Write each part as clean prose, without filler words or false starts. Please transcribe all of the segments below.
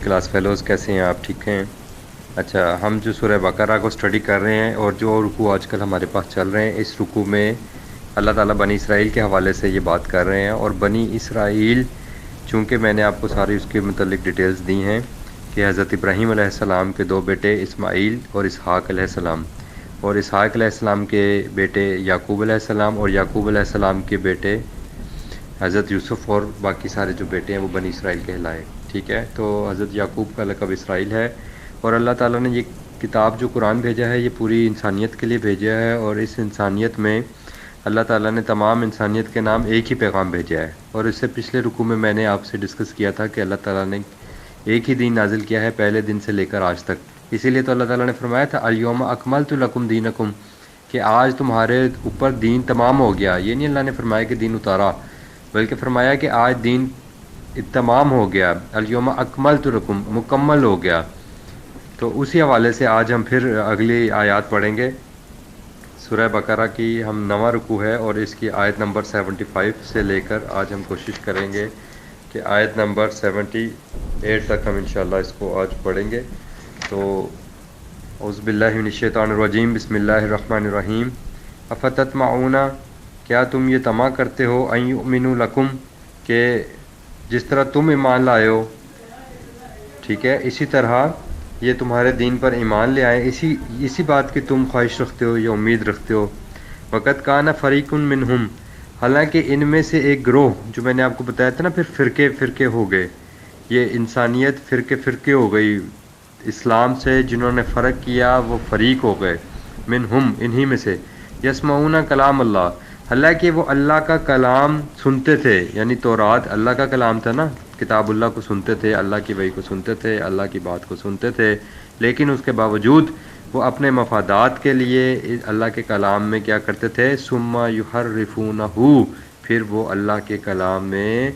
Class fellows کیسے ہیں آپ؟ ٹھیک ہیں؟ اچھا، ہم جو سورہ بقرہ کو اسٹڈی کر رہے ہیں اور جو رکوع آج کل ہمارے پاس چل رہے ہیں، اس رکوع میں اللہ تعالیٰ بنی اسرائیل کے حوالے سے یہ بات کر رہے ہیں. اور بنی اسرائیل، چونکہ میں نے آپ کو ساری اس کے متعلق ڈیٹیلز دی ہیں کہ حضرت ابراہیم علیہ السلام کے دو بیٹے اسماعیل اور اسحاق علیہ السلام، اور اسحاق علیہ السلام کے بیٹے یعقوب علیہ السلام، اور یعقوب علیہ السلام کے بیٹے حضرت یوسف، اور باقی سارے جو بیٹے ہیں وہ بنی اسرائیل کہلائے. ٹھیک ہے، تو حضرت یعقوب کا لقب اسرائیل ہے. اور اللہ تعالیٰ نے یہ کتاب جو قرآن بھیجا ہے یہ پوری انسانیت کے لیے بھیجا ہے، اور اس انسانیت میں اللہ تعالیٰ نے تمام انسانیت کے نام ایک ہی پیغام بھیجا ہے. اور اس سے پچھلے رکوع میں نے آپ سے ڈسکس کیا تھا کہ اللہ تعالیٰ نے ایک ہی دین نازل کیا ہے پہلے دن سے لے کر آج تک. اسی لیے تو اللہ تعالیٰ نے فرمایا تھا الیوم اکملت لکم دینکم، کہ آج تمہارے اوپر دین تمام ہو گیا. یہ نہیں اللہ نے فرمایا کہ دین اتارا، بلکہ فرمایا کہ آج دین تمام ہو گیا. الیوم اکملت لکم، مکمل ہو گیا. تو اسی حوالے سے آج ہم پھر اگلی آیات پڑھیں گے. سورہ بقرہ کی ہم نواں رکوع ہے اور اس کی آیت نمبر 75 سے لے کر آج ہم کوشش کریں گے کہ آیت نمبر 78 تک ہم انشاءاللہ اس کو آج پڑھیں گے. تو اعوذ باللہ من الشیطان الرجیم، بسم اللہ الرحمن الرحیم. افتطمعون، کیا تم یہ طمع کرتے ہو، ان یؤمنوا لکم، کہ جس طرح تم ایمان لائے ہو، ٹھیک ہے، اسی طرح یہ تمہارے دین پر ایمان لے آئیں، اسی بات کی تم خواہش رکھتے ہو یا امید رکھتے ہو. وقت کان فریق منہم، حالانکہ ان میں سے ایک گروہ، جو میں نے آپ کو بتایا تھا نا، پھر فرقے فرقے ہو گئے. یہ انسانیت فرقے فرقے ہو گئی. اسلام سے جنہوں نے فرق کیا وہ فریق ہو گئے. منہم، انہی میں سے. یسمعون کلام اللہ، حالانکہ وہ اللہ کا کلام سنتے تھے، یعنی تورات اللہ کا کلام تھا نا، کتاب اللہ کو سنتے تھے، اللہ کی وحی کو سنتے تھے، اللہ کی بات کو سنتے تھے، لیکن اس کے باوجود وہ اپنے مفادات کے لیے اللہ کے کلام میں کیا کرتے تھے، ثم یحرفونہ، پھر وہ اللہ کے کلام میں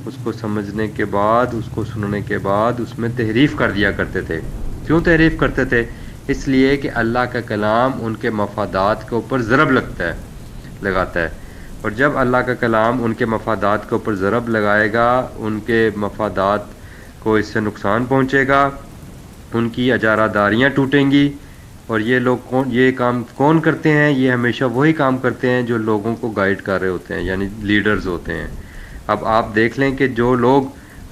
اس کو سمجھنے کے بعد، اس کو سننے کے بعد اس میں تحریف کر دیا کرتے تھے. کیوں تحریف کرتے تھے؟ اس لیے کہ اللہ کا کلام ان کے مفادات کے اوپر ضرب لگاتا ہے. اور جب اللہ کا کلام ان کے مفادات کے اوپر ضرب لگائے گا، ان کے مفادات کو اس سے نقصان پہنچے گا، ان کی اجارہ داریاں ٹوٹیں گی. اور یہ لوگ یہ کام کون کرتے ہیں؟ یہ ہمیشہ وہی کام کرتے ہیں جو لوگوں کو گائیڈ کر رہے ہوتے ہیں، یعنی لیڈرز ہوتے ہیں. اب آپ دیکھ لیں کہ جو لوگ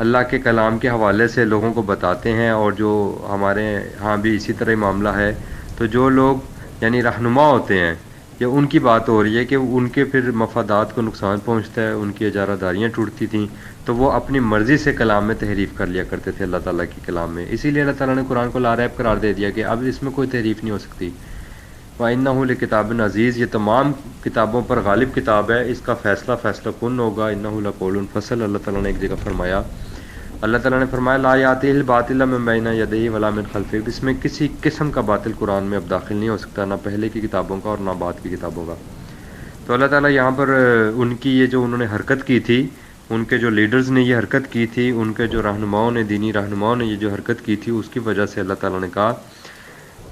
اللہ کے کلام کے حوالے سے لوگوں کو بتاتے ہیں، اور جو ہمارے ہاں بھی اسی طرح معاملہ ہے، تو جو لوگ یعنی رہنما ہوتے ہیں، یہ ان کی بات ہو رہی ہے کہ ان کے پھر مفادات کو نقصان پہنچتا ہے، ان کی اجارہ داریاں ٹوٹتی تھیں، تو وہ اپنی مرضی سے کلام میں تحریف کر لیا کرتے تھے اللہ تعالیٰ کے کلام میں. اسی لیے اللہ تعالیٰ نے قرآن کو لاریب قرار دے دیا کہ اب اس میں کوئی تحریف نہیں ہو سکتی. وَإِنَّهُ لِكِتَابٍ عزیز، یہ تمام کتابوں پر غالب کتاب ہے، اس کا فیصلہ کن ہوگا. إِنَّهُ لَقَوْلٌ فَصْلٌ، اللہ تعالیٰ نے ایک جگہ فرمایا، اللہ تعالیٰ نے فرمایا لا یأتیہ الباطل من بین یدیہ ولا من خلفہ، اس میں کسی قسم کا باطل قرآن میں اب داخل نہیں ہو سکتا، نہ پہلے کی کتابوں کا اور نہ بعد کی کتابوں کا. تو اللہ تعالیٰ یہاں پر ان کی یہ جو انہوں نے حرکت کی تھی، ان کے جو لیڈرز نے یہ حرکت کی تھی، ان کے جو رہنماؤں نے، دینی رہنماؤں نے یہ جو حرکت کی تھی، اس کی وجہ سے اللہ تعالیٰ نے کہا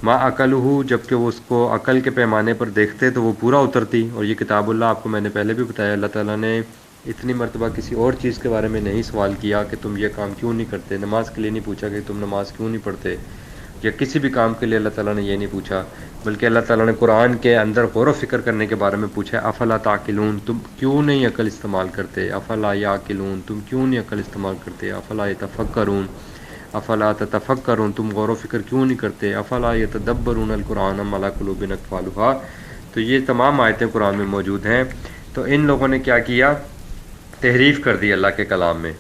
ما عقلہ، جب کہ وہ اس کو عقل کے پیمانے پر دیکھتے تو وہ پورا اترتی. اور یہ کتاب اللہ آپ کو میں نے پہلے بھی بتایا، اللہ تعالیٰ نے اتنی مرتبہ کسی اور چیز کے بارے میں نہیں سوال کیا کہ تم یہ کام کیوں نہیں کرتے. نماز کے لیے نہیں پوچھا کہ تم نماز کیوں نہیں پڑھتے، یا کسی بھی کام کے لیے اللہ تعالیٰ نے یہ نہیں پوچھا، بلکہ اللہ تعالیٰ نے قرآن کے اندر غور و فکر کرنے کے بارے میں پوچھا. افلا تعقلون، تم کیوں نہیں عقل استعمال کرتے. افلا یعقلون، تم کیوں نہیں عقل استعمال کرتے. افلا یتفکرون، افلا تتفکرون، تم غور و فکر کیوں نہیں کرتے. افلا یتدبرون القرآن ام علی قلوب اقفالها. تو یہ تمام آیتیں قرآن میں موجود ہیں. تو ان لوگوں نے کیا کیا؟ تحریف کر دی اللہ کے کلام میں.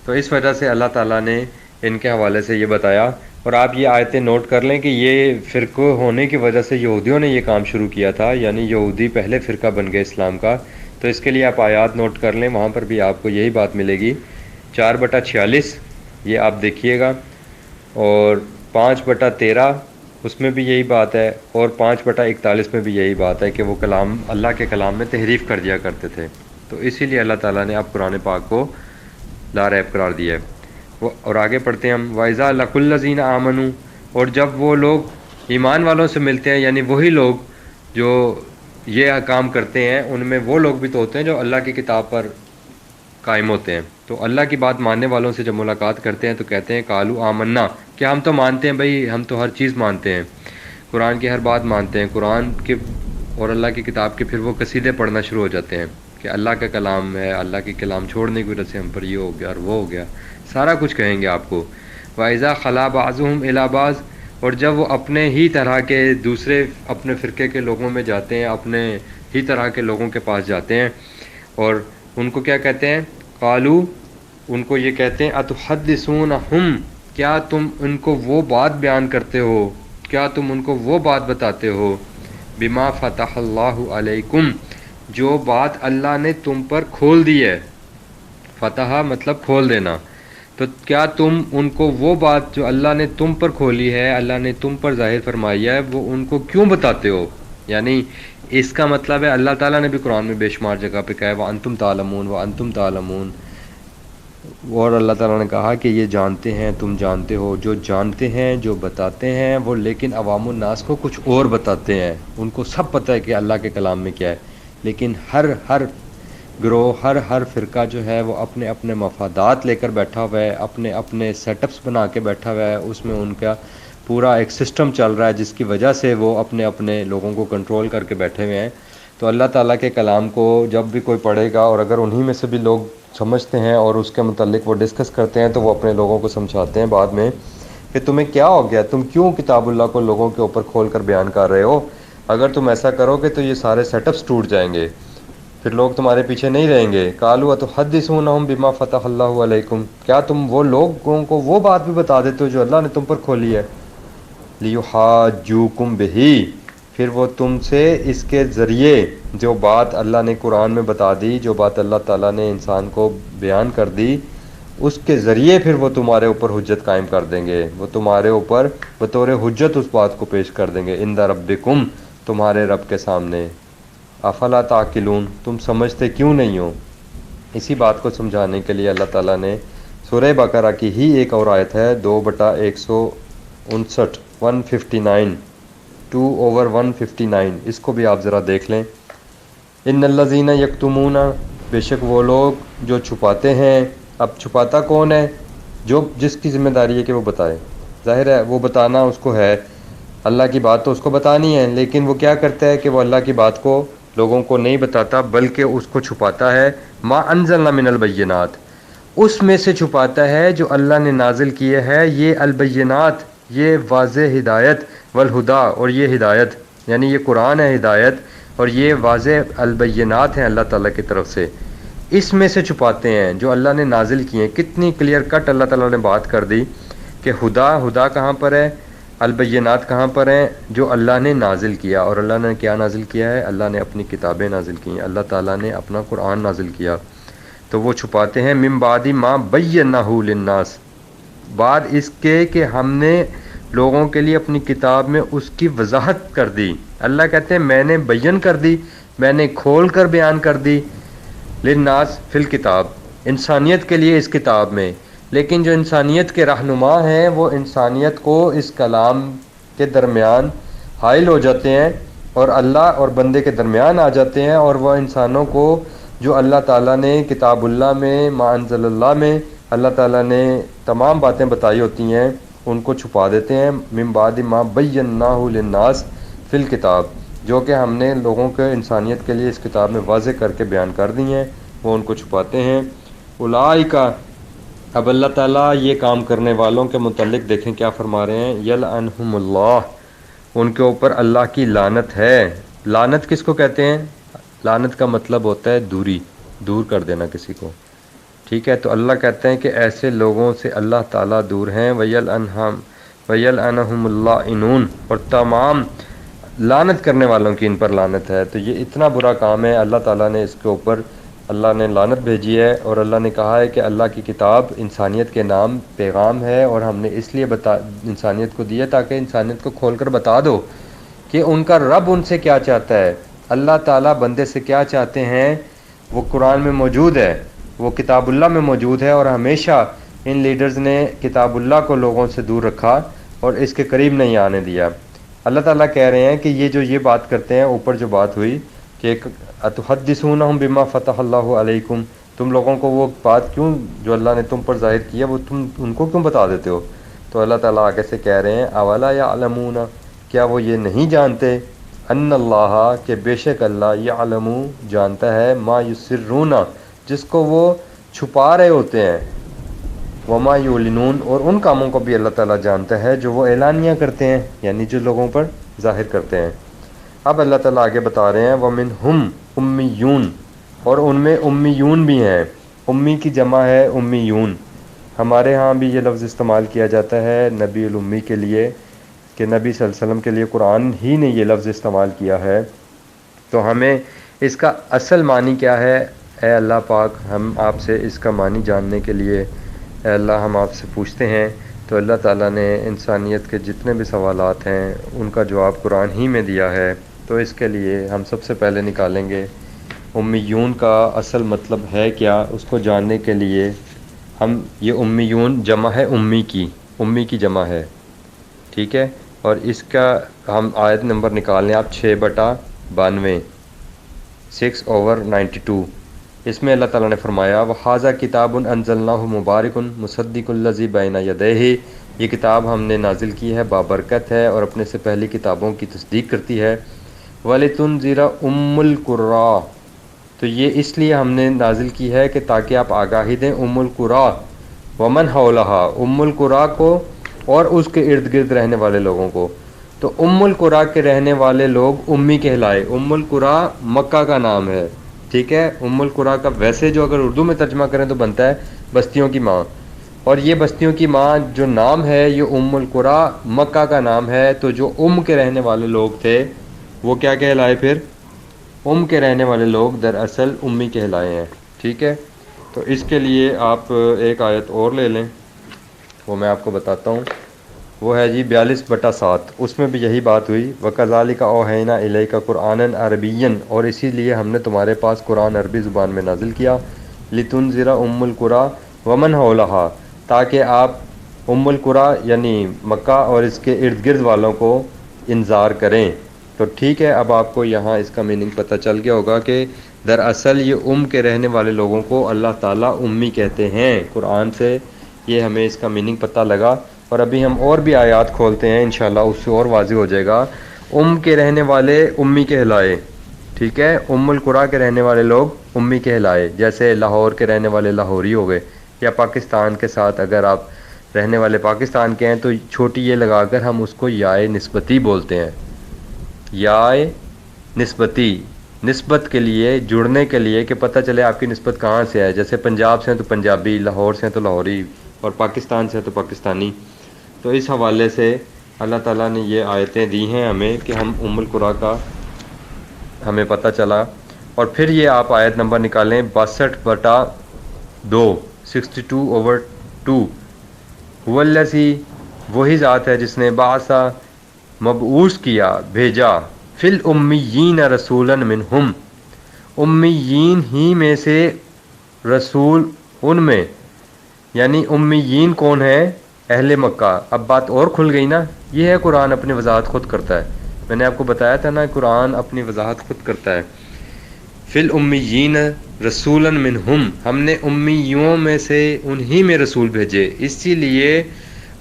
تو اس وجہ سے اللہ تعالیٰ نے ان کے حوالے سے یہ بتایا. اور آپ یہ آیتیں نوٹ کر لیں کہ یہ فرقہ ہونے کی وجہ سے یہودیوں نے یہ کام شروع کیا تھا، یعنی یہودی پہلے فرقہ بن گئے اسلام کا. تو اس کے لیے آپ آیات نوٹ کر لیں، وہاں پر بھی آپ کو یہی بات ملے گی. 4/46 یہ آپ دیکھیے گا، اور 5/13 اس میں بھی یہی بات ہے، اور 5/41 میں بھی یہی بات ہے کہ وہ کلام اللہ کے کلام میں تحریف کر دیا کرتے تھے. تو اسی لیے اللہ تعالیٰ نے اب قرآن پاک کو لا ریب قرار دیا ہے. اور آگے پڑھتے ہیں ہم. وَإِذَا لَقُوا الَّذِينَ آمَنُوا، اور جب وہ لوگ ایمان والوں سے ملتے ہیں، یعنی وہی لوگ جو یہ کام کرتے ہیں، ان میں وہ لوگ بھی تو ہوتے ہیں جو اللہ کی کتاب پر قائم ہوتے ہیں. تو اللہ کی بات ماننے والوں سے جب ملاقات کرتے ہیں تو کہتے ہیں قالو آمنا، کیا ہم تو مانتے ہیں بھائی، ہم تو ہر چیز مانتے ہیں، قرآن کی ہر بات مانتے ہیں، قرآن کے اور اللہ کی کتاب کے پھر وہ قصیدے پڑھنا شروع ہو جاتے ہیں کہ اللہ کا کلام ہے، اللہ کے کلام چھوڑنے کی وجہ سے ہم پر یہ ہو گیا اور وہ ہو گیا، سارا کچھ کہیں گے آپ کو۔ وَإِذَا خَلَا بَعْضُهُمْ إِلَىٰ بَعْضٍ، اور جب وہ اپنے ہی طرح کے دوسرے اپنے فرقے کے لوگوں میں جاتے ہیں، اپنے ہی طرح کے لوگوں کے پاس جاتے ہیں، اور ان کو کیا کہتے ہیں؟ قالو، ان کو یہ کہتے ہیں اتحدثونہم، کیا تم ان کو وہ بات بیان کرتے ہو، کیا تم ان کو وہ بات بتاتے ہو، بما فتح اللہ علیکم، جو بات اللہ نے تم پر کھول دی ہے، فتح مطلب کھول دینا، تو کیا تم ان کو وہ بات جو اللہ نے تم پر کھولی ہے، اللہ نے تم پر ظاہر فرمائی ہے، وہ ان کو کیوں بتاتے ہو؟ یعنی اس کا مطلب ہے اللہ تعالیٰ نے بھی قرآن میں بے شمار جگہ پہ کہا ہے وَأَنْتُمْ تَعْلَمُونَ وَأَنْتُمْ تَعْلَمُونَ، اور اللہ تعالیٰ نے کہا کہ یہ جانتے ہیں، تم جانتے ہو، جو جانتے ہیں جو بتاتے ہیں وہ، لیکن عوام الناس کو کچھ اور بتاتے ہیں، ان کو سب پتہ ہے کہ اللہ کے کلام میں کیا ہے، لیکن ہر گروہ، ہر فرقہ جو ہے وہ اپنے اپنے مفادات لے کر بیٹھا ہوا ہے، اپنے اپنے سیٹ اپس بنا کے بیٹھا ہوا ہے، اس میں ان کا پورا ایک سسٹم چل رہا ہے جس کی وجہ سے وہ اپنے اپنے لوگوں کو کنٹرول کر کے بیٹھے ہوئے ہیں۔ تو اللہ تعالیٰ کے کلام کو جب بھی کوئی پڑھے گا، اور اگر انہی میں سے بھی لوگ سمجھتے ہیں اور اس کے متعلق وہ ڈسکس کرتے ہیں، تو وہ اپنے لوگوں کو سمجھاتے ہیں بعد میں کہ تمہیں کیا ہو گیا، تم کیوں کتاب اللہ کو لوگوں کے اوپر کھول کر بیان کر رہے ہو؟ اگر تم ایسا کرو گے تو یہ سارے سیٹ اپس ٹوٹ جائیں گے، پھر لوگ تمہارے پیچھے نہیں رہیں گے۔ قالوا اتحدثونہم بما فتح اللہ علیکم، کیا تم وہ لوگوں کو وہ بات بھی بتا دیتے ہو جو اللہ نے تم پر کھولی ہے؟ لیحاجوکم بہی، پھر وہ تم سے اس کے ذریعے جو بات اللہ نے قرآن میں بتا دی، جو بات اللہ تعالیٰ نے انسان کو بیان کر دی، اس کے ذریعے پھر وہ تمہارے اوپر حجت قائم کر دیں گے، وہ تمہارے اوپر بطور حجت اس بات کو پیش کر دیں گے، عند ربکم، تمہارے رب کے سامنے۔ افلا تعقلون، تم سمجھتے کیوں نہیں ہو؟ اسی بات کو سمجھانے کے لیے اللہ تعالیٰ نے سورہ بقرہ کی ہی ایک اور آیت ہے 2/159 159 2/159، اس کو بھی آپ ذرا دیکھ لیں۔ ان الذین یکتمون، بے شک وہ لوگ جو چھپاتے ہیں۔ اب چھپاتا کون ہے؟ جو جس کی ذمہ داری ہے کہ وہ بتائے، ظاہر ہے وہ بتانا اس کو ہے، اللہ کی بات تو اس کو بتانی ہے، لیکن وہ کیا کرتا ہے کہ وہ اللہ کی بات کو لوگوں کو نہیں بتاتا بلکہ اس کو چھپاتا ہے۔ ما انزلنا من البینات، اس میں سے چھپاتا ہے جو اللہ نے نازل کیے ہے، یہ البینات، یہ واضح ہدایت، والہدا، اور یہ ہدایت یعنی یہ قرآن ہے ہدایت، اور یہ واضح البینات ہیں اللہ تعالیٰ کی طرف سے، اس میں سے چھپاتے ہیں جو اللہ نے نازل کیے ہیں۔ کتنی کلیئر کٹ اللہ تعالیٰ نے بات کر دی کہ ہدا کہاں پر ہے، البینات کہاں پر ہیں؟ جو اللہ نے نازل کیا، اور اللہ نے کیا نازل کیا ہے؟ اللہ نے اپنی کتابیں نازل کی ہیں، اللہ تعالیٰ نے اپنا قرآن نازل کیا، تو وہ چھپاتے ہیں۔ من بعد ما بینہ للناس، بعد اس کے کہ ہم نے لوگوں کے لیے اپنی کتاب میں اس کی وضاحت کر دی۔ اللہ کہتے ہیں میں نے بیان کر دی، میں نے کھول کر بیان کر دی، للناس فی الکتاب، انسانیت کے لیے اس کتاب میں، لیکن جو انسانیت کے رہنما ہیں وہ انسانیت کو اس کلام کے درمیان حائل ہو جاتے ہیں، اور اللہ اور بندے کے درمیان آ جاتے ہیں، اور وہ انسانوں کو جو اللہ تعالیٰ نے کتاب اللہ میں، ما انزل اللہ میں اللہ تعالیٰ نے تمام باتیں بتائی ہوتی ہیں، ان کو چھپا دیتے ہیں۔ من بعد ما بیناہ للناس فی الکتاب، جو کہ ہم نے لوگوں کے انسانیت کے لیے اس کتاب میں واضح کر کے بیان کر دی ہیں، وہ ان کو چھپاتے ہیں۔ اولئک، اب اللہ تعالیٰ یہ کام کرنے والوں کے متعلق دیکھیں کیا فرما رہے ہیں، یلعنہم اللہ، ان کے اوپر اللہ کی لعنت ہے۔ لعنت کس کو کہتے ہیں؟ لعنت کا مطلب ہوتا ہے دوری، دور کر دینا کسی کو، ٹھیک ہے؟ تو اللہ کہتے ہیں کہ ایسے لوگوں سے اللہ تعالیٰ دور ہیں۔ وَيَلْعَنَهُمُ اللَّاعِنُونَ، اور تمام لعنت کرنے والوں کی ان پر لعنت ہے۔ تو یہ اتنا برا کام ہے، اللہ تعالیٰ نے اس کے اوپر اللہ نے لعنت بھیجی ہے، اور اللہ نے کہا ہے کہ اللہ کی کتاب انسانیت کے نام پیغام ہے، اور ہم نے اس لیے انسانیت کو دیا تاکہ انسانیت کو کھول کر بتا دو کہ ان کا رب ان سے کیا چاہتا ہے، اللہ تعالیٰ بندے سے کیا چاہتے ہیں، وہ قرآن میں موجود ہے، وہ کتاب اللہ میں موجود ہے، اور ہمیشہ ان لیڈرز نے کتاب اللہ کو لوگوں سے دور رکھا اور اس کے قریب نہیں آنے دیا۔ اللہ تعالیٰ کہہ رہے ہیں کہ یہ جو یہ بات کرتے ہیں، اوپر جو بات ہوئی کہ اتحدثونہم بما فتح اللہ علیکم، تم لوگوں کو وہ بات کیوں جو اللہ نے تم پر ظاہر کیا وہ تم ان کو کیوں بتا دیتے ہو؟ تو اللہ تعالیٰ آگے سے کہہ رہے ہیں اولا یعلمون، کیا وہ یہ نہیں جانتے، ان اللہ کہ بے شک اللہ یعلم جانتا ہے، ما یسرون جس کو وہ چھپا رہے ہوتے ہیں، وما یعلنون اور ان کاموں کو بھی اللہ تعالیٰ جانتا ہے جو وہ اعلانیہ کرتے ہیں، یعنی جو لوگوں پر ظاہر کرتے ہیں۔ اب اللہ تعالیٰ آگے بتا رہے ہیں ومنہم امیون، اور ان میں امیون بھی ہیں۔ امی کی جمع ہے امیون۔ ہمارے ہاں بھی یہ لفظ استعمال کیا جاتا ہے نبی الامی کے لیے، کہ نبی صلی اللہ علیہ وسلم کے لیے قرآن ہی نے یہ لفظ استعمال کیا ہے۔ تو ہمیں اس کا اصل معنی کیا ہے؟ اے اللہ پاک، ہم آپ سے اس کا معنی جاننے کے لیے اے اللہ ہم آپ سے پوچھتے ہیں۔ تو اللہ تعالیٰ نے انسانیت کے جتنے بھی سوالات ہیں ان کا جواب قرآن ہی میں دیا ہے۔ تو اس کے لیے ہم سب سے پہلے نکالیں گے امیون کا اصل مطلب ہے کیا، اس کو جاننے کے لیے ہم یہ امیون جمع ہے امی کی جمع ہے، ٹھیک ہے؟ اور اس کا ہم آیت نمبر نکال لیں آپ 6/92، 6/92۔ اس میں اللہ تعالیٰ نے فرمایا وَحَاذَا کِتَابٌ أَنزَلْنَاهُ مُبَارَكٌ مُصَدِّقُ الَّذِي بَيْنَ يَدَيْهِ، یہ کتاب ہم نے نازل کی ہے، بابرکت ہے اور اپنے سے پہلی کتابوں کی تصدیق کرتی ہے۔ وَلِتُنذِرَ أُمُّ الْقُرَىٰ، تو یہ اس لیے ہم نے نازل کی ہے کہ تاکہ آپ آگاہی دیں ام القریٰ ومن حولہا، ام القریٰ کو اور اس کے ارد گرد رہنے والے لوگوں کو۔ تو ام القریٰ کے رہنے والے لوگ امی کہلائے۔ ام القریٰ مکہ کا نام ہے، ٹھیک ہے؟ ام القریٰ کا ویسے جو اگر اردو میں ترجمہ کریں تو بنتا ہے بستیوں کی ماں، اور یہ بستیوں کی ماں جو نام ہے یہ ام القریٰ مکہ کا نام ہے۔ تو جو کے رہنے والے لوگ تھے وہ کیا کہلائے؟ پھر کے رہنے والے لوگ دراصل امی کہلائے ہیں، ٹھیک ہے؟ تو اس کے لیے آپ ایک آیت اور لے لیں، وہ میں آپ کو بتاتا ہوں، وہ ہے جی 42/7، اس میں بھی یہی بات ہوئی وَكَذَلِكَ أَوْحَيْنَا إِلَيْكَ قُرْآنًا عَرَبِيًّا، اور اسی لیے ہم نے تمہارے پاس قرآن عربی زبان میں نازل کیا، لِتُنذِرَ أُمَّ الْقُرَىٰ وَمَنْ حَوْلَهَا، تاکہ آپ ام القریٰ یعنی مکہ اور اس کے ارد گرد والوں کو انذار کریں۔ تو ٹھیک ہے، اب آپ کو یہاں اس کا میننگ پتہ چل گیا ہوگا کہ دراصل یہ کے رہنے والے لوگوں کو اللہ تعالیٰ امی کہتے ہیں۔ قرآن سے یہ ہمیں اس کا میننگ پتہ لگا، اور ابھی ہم اور بھی آیات کھولتے ہیں انشاءاللہ، اس سے اور واضح ہو جائے گا۔ کے رہنے والے امی کہلائے، ٹھیک ہے؟ ام القریٰ کے رہنے والے لوگ امی کہلائے، جیسے لاہور کے رہنے والے لاہوری ہو گئے، یا پاکستان کے ساتھ اگر آپ رہنے والے پاکستان کے ہیں تو چھوٹی یہ لگا کر ہم اس کو یائے نسبتی بولتے ہیں، یائے نسبتی، نسبت کے لیے، جڑنے کے لیے کہ پتہ چلے آپ کی نسبت کہاں سے ہے، جیسے پنجاب سے ہیں تو پنجابی، لاہور سے ہیں تو لاہوری، اور پاکستان سے ہیں تو پاکستانی۔ تو اس حوالے سے اللہ تعالیٰ نے یہ آیتیں دی ہیں ہمیں کہ ہم ام القریٰ کا ہمیں پتہ چلا۔ اور پھر یہ آپ آیت نمبر نکالیں 62/2، 62/2، هو الذی، وہی ذات ہے جس نے بعث، مبعوث کیا، بھیجا، فی الامیین رسولا منہم، امیین ہی میں سے رسول ان میں، یعنی امیین کون ہے؟ اہل مکہ۔ اب بات اور کھل گئی نا، یہ ہے قرآن اپنی وضاحت خود کرتا ہے، میں نے آپ کو بتایا تھا نا قرآن اپنی وضاحت خود کرتا ہے۔ فی الامیین رسولا منہم، ہم نے امیوں میں سے انہی میں رسول بھیجے، اسی لیے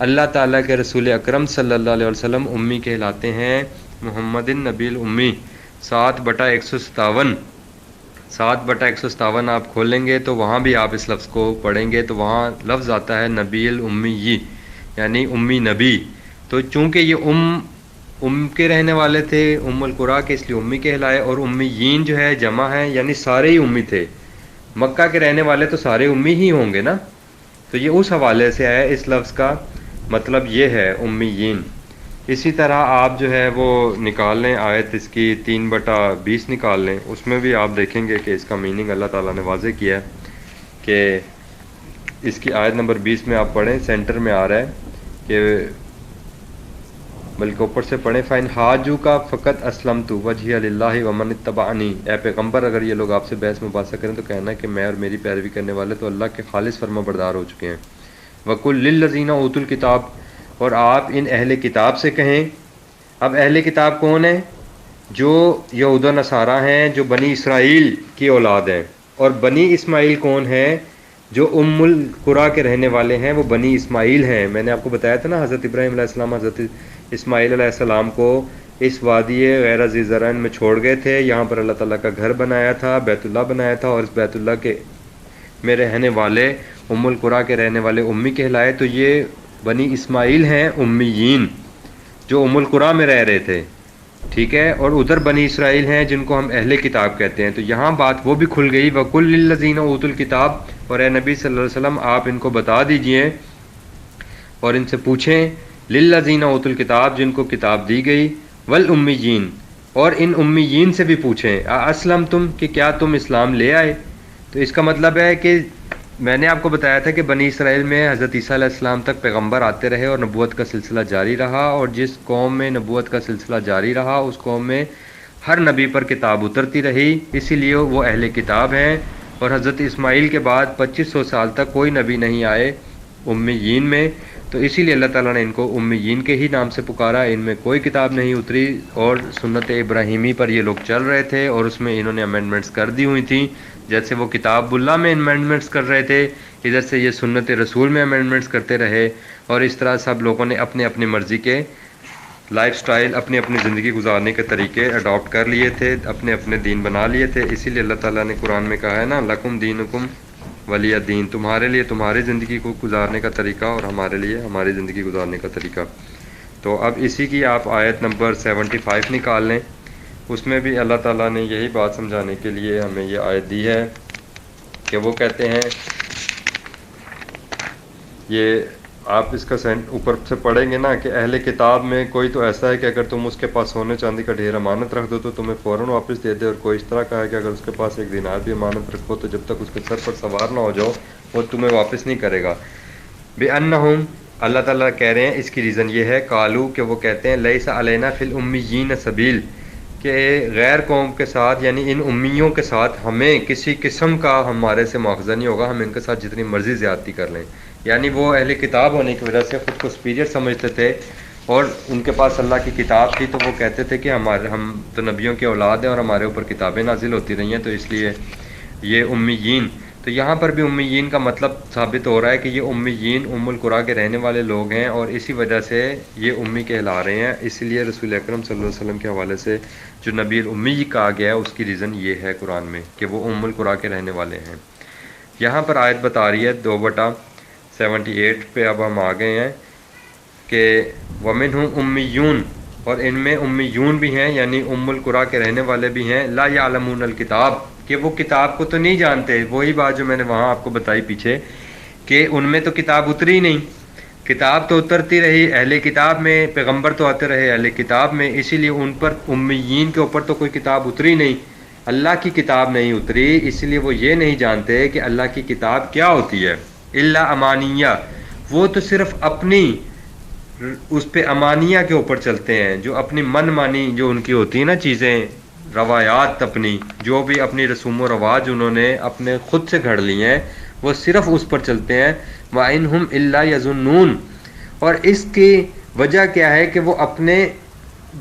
اللہ تعالیٰ کے رسول اکرم صلی اللہ علیہ وسلم امی کہلاتے ہیں، محمد النبی الامی۔ 7/157، 7/157 آپ کھولیں گے تو وہاں بھی آپ اس لفظ کو پڑھیں گے تو وہاں لفظ آتا ہے نبی الامی، یعنی امی نبی۔ تو چونکہ یہ ام کے رہنے والے تھے ام القریٰ کے، اس لیے امی کہلائے، اور امیین جو ہے جمع ہے، یعنی سارے ہی امی تھے، مکہ کے رہنے والے تو سارے امی ہی ہوں گے نا۔ تو یہ اس حوالے سے ہے، اس لفظ کا مطلب یہ ہے امیین۔ اسی طرح آپ جو ہے وہ نکال لیں آیت اس کی 3/20 نکال لیں، اس میں بھی آپ دیکھیں گے کہ اس کا میننگ اللہ تعالیٰ نے واضح کیا ہے کہ اس کی آیت نمبر 20 میں آپ پڑھیں، سینٹر میں آ رہا ہے کہ بلکہ اوپر سے پڑھیں فَإِنْ حَاجُّوكَ فَقَدْ أَسْلَمْتُ وَجْهِيَ لِلَّهِ وَمَنِ اتَّبَعَنِي، اے پیغمبر اگر یہ لوگ آپ سے بحث مباحثہ کریں تو کہنا کہ میں اور میری پیروی کرنے والے تو اللہ کے خالص فرما بردار ہو چکے ہیں۔ وَقُلْ لِلَّذِينَ أُوتُوا الْكِتَابَ، اور آپ ان اہل کتاب سے کہیں۔ اب اہل کتاب کون ہیں؟ جو یہود و نصارہ ہیں، جو بنی اسرائیل کی اولاد ہیں، اور بنی اسماعیل کون ہیں؟ جو ام القریٰ کے رہنے والے ہیں وہ بنی اسماعیل ہیں۔ میں نے آپ کو بتایا تھا نا، حضرت ابراہیم علیہ السلام حضرت اسماعیل علیہ السلام کو اس وادی غیر ذی زرعین میں چھوڑ گئے تھے، یہاں پر اللہ تعالیٰ کا گھر بنایا تھا، بیت اللہ بنایا تھا، اور اس بیت اللہ کے میں رہنے والے ام القریٰ کے رہنے والے امی کہلائے۔ تو یہ بنی اسماعیل ہیں امیین، جو ام القریٰ میں رہ رہے تھے، ٹھیک ہے۔ اور ادھر بنی اسرائیل ہیں جن کو ہم اہل کتاب کہتے ہیں۔ تو یہاں بات وہ بھی کھل گئی، وَقُلْ لِلَّذِينَ أُوتُوا الْكِتَابَ، اور اے نبی صلی اللہ علیہ وسلم آپ ان کو بتا دیجئے اور ان سے پوچھیں، لِلَّذِينَ أُوتُوا الْكِتَابَ، جن کو کتاب دی گئی، وَالْأُمِّيِّينَ، اور ان امیین سے بھی پوچھیں، أَأَسْلَمْتُمْ، کہ کیا تم اسلام لے آئے؟ تو اس کا مطلب ہے کہ میں نے آپ کو بتایا تھا کہ بنی اسرائیل میں حضرت عیسیٰ علیہ السلام تک پیغمبر آتے رہے اور نبوت کا سلسلہ جاری رہا، اور جس قوم میں نبوت کا سلسلہ جاری رہا اس قوم میں ہر نبی پر کتاب اترتی رہی، اسی لیے وہ اہل کتاب ہیں۔ اور حضرت اسماعیل کے بعد 2500 سال تک کوئی نبی نہیں آئے امیین میں، تو اسی لیے اللہ تعالیٰ نے ان کو امیین کے ہی نام سے پکارا۔ ان میں کوئی کتاب نہیں اتری، اور سنت ابراہیمی پر یہ لوگ چل رہے تھے، اور اس میں انہوں نے امینڈمنٹس کر دی ہوئی تھیں، جیسے وہ کتاب اللہ میں امینڈمنٹس کر رہے تھے، ادھر سے یہ سنت رسول میں امینڈمنٹس کرتے رہے، اور اس طرح سب لوگوں نے اپنے اپنی مرضی کے لائف سٹائل، اپنی اپنی زندگی گزارنے کے طریقے اڈاپٹ کر لیے تھے، اپنے اپنے دین بنا لیے تھے۔ اسی لیے اللہ تعالیٰ نے قرآن میں کہا ہے نا، لکم دینکم ولی دین، تمہارے لیے تمہاری زندگی کو گزارنے کا طریقہ، اور ہمارے لیے ہماری زندگی گزارنے کا طریقہ۔ تو اب اسی کی آپ آیت نمبر 75 نکال لیں، اس میں بھی اللہ تعالیٰ نے یہی بات سمجھانے کے لیے ہمیں یہ آیت دی ہے کہ وہ کہتے ہیں، یہ آپ اس کا اوپر سے پڑھیں گے نا کہ اہل کتاب میں کوئی تو ایسا ہے کہ اگر تم اس کے پاس سونے چاندی کا ڈھیر امانت رکھ دو تو تمہیں فوراً واپس دے دے، اور کوئی اس طرح کا ہے کہ اگر اس کے پاس ایک دینار بھی امانت رکھو تو جب تک اس کے سر پر سوار نہ ہو جاؤ وہ تمہیں واپس نہیں کرے گا۔ بِأَنَّهُمْ، اللہ تعالیٰ کہہ رہے ہیں اس کی ریزن یہ ہے، قالو، کہ وہ کہتے ہیں، لیس علینا فی الامیین سبیل، کہ غیر قوم کے ساتھ یعنی ان امیوں کے ساتھ ہمیں کسی قسم کا ہمارے سے مواخذہ نہیں ہوگا، ہم ان کے ساتھ جتنی مرضی زیادتی کر لیں۔ یعنی وہ اہل کتاب ہونے کی وجہ سے خود کو سپیریئر سمجھتے تھے، اور ان کے پاس اللہ کی کتاب تھی، تو وہ کہتے تھے کہ ہم تو نبیوں کی اولاد ہیں اور ہمارے اوپر کتابیں نازل ہوتی رہی ہیں، تو اس لیے یہ امیین۔ تو یہاں پر بھی امیین کا مطلب ثابت ہو رہا ہے کہ یہ امیین ام القریٰ کے رہنے والے لوگ ہیں، اور اسی وجہ سے یہ امی کہلا رہے ہیں۔ اسی لیے رسول اکرم صلی اللہ علیہ وسلم کے حوالے سے جو نبی الامی کہا گیا ہے اس کی ریزن یہ ہے قرآن میں کہ وہ ام القریٰ کے رہنے والے ہیں۔ یہاں پر آیت بتا رہی ہے 2/78 پہ اب ہم آ گئے ہیں کہ وَمِنْهُمْ امیون، اور ان میں امیون بھی ہیں، یعنی ام القریٰ کے رہنے والے بھی ہیں، لا یعلمون الکتاب، کہ وہ کتاب کو تو نہیں جانتے۔ وہی بات جو میں نے وہاں آپ کو بتائی پیچھے کہ ان میں تو کتاب اتری نہیں، کتاب تو اترتی رہی اہل کتاب میں، پیغمبر تو آتے رہے اہل کتاب میں، اسی لیے ان پر امیین کے اوپر تو کوئی کتاب اتری نہیں، اللہ کی کتاب نہیں اتری، اس لیے وہ یہ نہیں جانتے کہ اللہ کی کتاب کیا ہوتی ہے۔ الا امانیہ، وہ تو صرف اپنی اس پہ امانیہ کے اوپر چلتے ہیں، جو اپنی من مانی جو ان کی ہوتی ہیں نا چیزیں، روایات، اپنی جو بھی اپنی رسوم و رواج انہوں نے اپنے خود سے گھڑ لی ہیں، وہ صرف اس پر چلتے ہیں۔ وَإِنْهُمْ إِلَّا يَظُنُّونَ، اور اس کی وجہ کیا ہے کہ وہ اپنے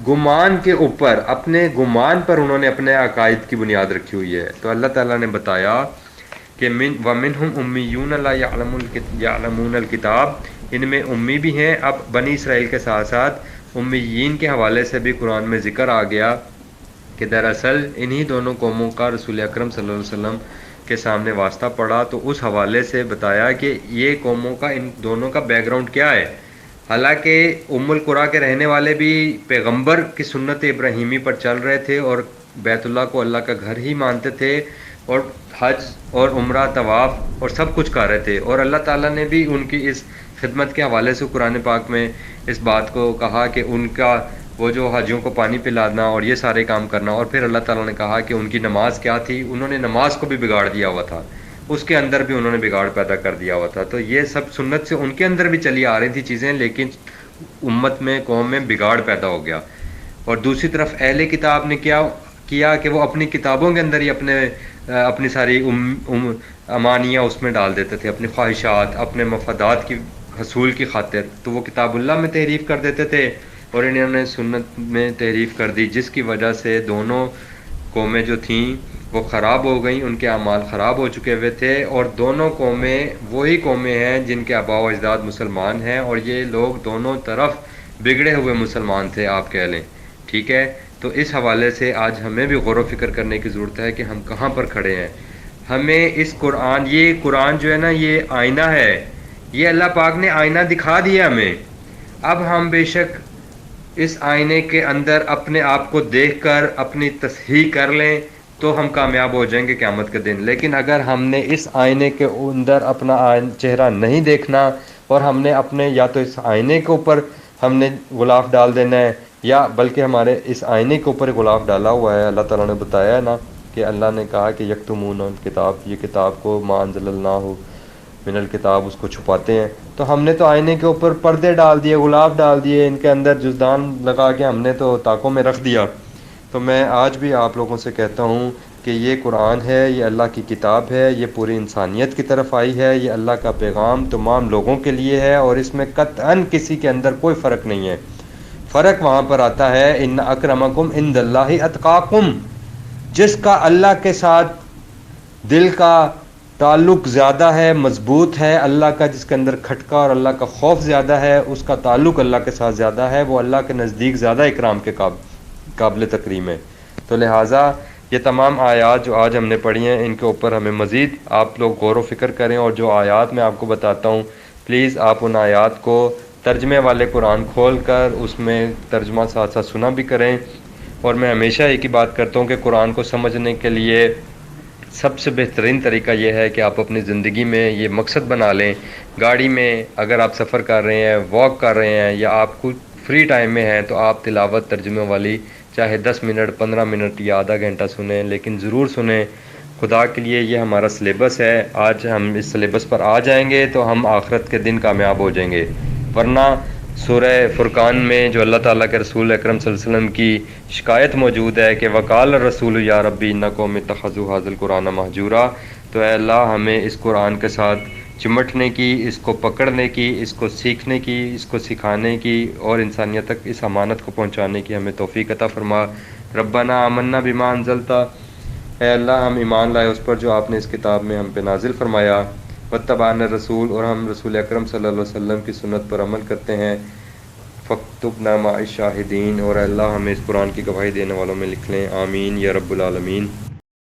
گمان کے اوپر، اپنے گمان پر انہوں نے اپنے عقائد کی بنیاد رکھی ہوئی ہے۔ تو اللہ تعالیٰ نے بتایا کہ وَمِنْهُمْ أُمِّيُّونَ لَا يَعْلَمُونَ الْكِتَابَ، ان میں امی بھی ہیں۔ اب بنی اسرائیل کے ساتھ ساتھ امیین کے حوالے سے بھی قرآن میں ذکر آ گیا کہ دراصل انہی دونوں قوموں کا رسول اکرم صلی اللہ علیہ وسلم کے سامنے واسطہ پڑا، تو اس حوالے سے بتایا کہ یہ قوموں کا، ان دونوں کا بیک گراؤنڈ کیا ہے۔ حالانکہ ام القریٰ کے رہنے والے بھی پیغمبر کی سنت ابراہیمی پر چل رہے تھے، اور بیت اللہ کو اللہ کا گھر ہی مانتے تھے، اور حج اور عمرہ طواف اور سب کچھ کر رہے تھے، اور اللہ تعالیٰ نے بھی ان کی اس خدمت کے حوالے سے قرآن پاک میں اس بات کو کہا کہ ان کا وہ جو حاجیوں کو پانی پلانا اور یہ سارے کام کرنا، اور پھر اللہ تعالیٰ نے کہا کہ ان کی نماز کیا تھی، انہوں نے نماز کو بھی بگاڑ دیا ہوا تھا، اس کے اندر بھی انہوں نے بگاڑ پیدا کر دیا ہوا تھا۔ تو یہ سب سنت سے ان کے اندر بھی چلی آ رہی تھی چیزیں، لیکن امت میں، قوم میں بگاڑ پیدا ہو گیا۔ اور دوسری طرف اہل کتاب نے کیا کیا کہ وہ اپنی کتابوں کے اندر ہی اپنی ساری امانیاں اس میں ڈال دیتے تھے، اپنی خواہشات، اپنے مفادات کی حصول کی خاطر، تو وہ کتاب اللہ میں تحریف کر دیتے تھے، اور انہوں نے سنت میں تحریف کر دی، جس کی وجہ سے دونوں قومیں جو تھیں وہ خراب ہو گئیں، ان کے اعمال خراب ہو چکے ہوئے تھے، اور دونوں قومیں وہی قومیں ہیں جن کے آباء و اجداد مسلمان ہیں، اور یہ لوگ دونوں طرف بگڑے ہوئے مسلمان تھے آپ کہہ لیں، ٹھیک ہے؟ تو اس حوالے سے آج ہمیں بھی غور و فکر کرنے کی ضرورت ہے کہ ہم کہاں پر کھڑے ہیں۔ ہمیں اس قرآن، یہ قرآن جو ہے نا، یہ آئینہ ہے، یہ اللہ پاک نے آئینہ دکھا دیا ہمیں۔ اب ہم بے شک اس آئینے کے اندر اپنے آپ کو دیکھ کر اپنی تصحیح کر لیں تو ہم کامیاب ہو جائیں گے قیامت کے دن، لیکن اگر ہم نے اس آئینے کے اندر اپنا چہرہ نہیں دیکھنا، اور ہم نے اپنے یا تو اس آئینے کے اوپر ہم نے غلاف ڈال دینا ہے، یا بلکہ ہمارے اس آئینے کے اوپر غلاف ڈالا ہوا ہے۔ اللہ تعالیٰ نے بتایا ہے نا کہ اللہ نے کہا کہ یکتمون الکتاب، یہ کتاب کو ما انزل اللہ ہو من الکتاب، اس کو چھپاتے ہیں۔ تو ہم نے تو آئینے کے اوپر پردے ڈال دیے، غلاف ڈال دیے، ان کے اندر جزدان لگا کے ہم نے تو طاقوں میں رکھ دیا۔ تو میں آج بھی آپ لوگوں سے کہتا ہوں کہ یہ قرآن ہے، یہ اللہ کی کتاب ہے، یہ پوری انسانیت کی طرف آئی ہے، یہ اللہ کا پیغام تمام لوگوں کے لیے ہے، اور اس میں قطعاً کسی کے اندر کوئی فرق نہیں ہے۔ فرق وہاں پر آتا ہے ان اکرمکم عند اللہ اتقاکم، جس کا اللہ کے ساتھ دل کا تعلق زیادہ ہے، مضبوط ہے اللہ کا، جس کے اندر کھٹکا اور اللہ کا خوف زیادہ ہے، اس کا تعلق اللہ کے ساتھ زیادہ ہے، وہ اللہ کے نزدیک زیادہ اکرام کے قابل تکریم ہے۔ تو لہٰذا یہ تمام آیات جو آج ہم نے پڑھی ہیں، ان کے اوپر ہمیں مزید آپ لوگ غور و فکر کریں، اور جو آیات میں آپ کو بتاتا ہوں پلیز آپ ان آیات کو ترجمے والے قرآن کھول کر اس میں ترجمہ ساتھ ساتھ سنا بھی کریں۔ اور میں ہمیشہ ایک ہی بات کرتا ہوں کہ قرآن کو سمجھنے کے لیے سب سے بہترین طریقہ یہ ہے کہ آپ اپنی زندگی میں یہ مقصد بنا لیں، گاڑی میں اگر آپ سفر کر رہے ہیں، واک کر رہے ہیں، یا آپ کو فری ٹائم میں ہیں، تو آپ تلاوت ترجمے والی چاہے 10 منٹ 15 منٹ یا آدھا گھنٹہ سنیں، لیکن ضرور سنیں خدا کے لیے۔ یہ ہمارا سلیبس ہے، آج ہم اس سلیبس پر آ جائیں گے تو ہم آخرت کے دن کامیاب ہو جائیں گے، ورنہ سورہ فرقان میں جو اللہ تعالیٰ کے رسول اکرم صلی اللہ علیہ وسلم کی شکایت موجود ہے کہ وقال الرسول یا ربی ان قوم اتخذوا ھذا القرآن مہجورا، تو اے اللہ ہمیں اس قرآن کے ساتھ چمٹنے کی، اس کو پکڑنے کی، اس کو سیکھنے کی، اس کو سکھانے کی، اور انسانیت تک اس امانت کو پہنچانے کی ہمیں توفیق عطا فرما۔ ربنا آمنا بما انزلتا، اے اللہ ہم ایمان لائے اس پر جو آپ نے اس کتاب میں ہم پہ نازل فرمایا، واتبعنا الرسول، اور ہم رسول اکرم صلی اللہ علیہ وسلم کی سنت پر عمل کرتے ہیں، فاکتبنا مع الشاہدین، اور اے اللہ ہمیں اس قرآن کی گواہی دینے والوں میں لکھ لیں، آمین یا رب العالمین۔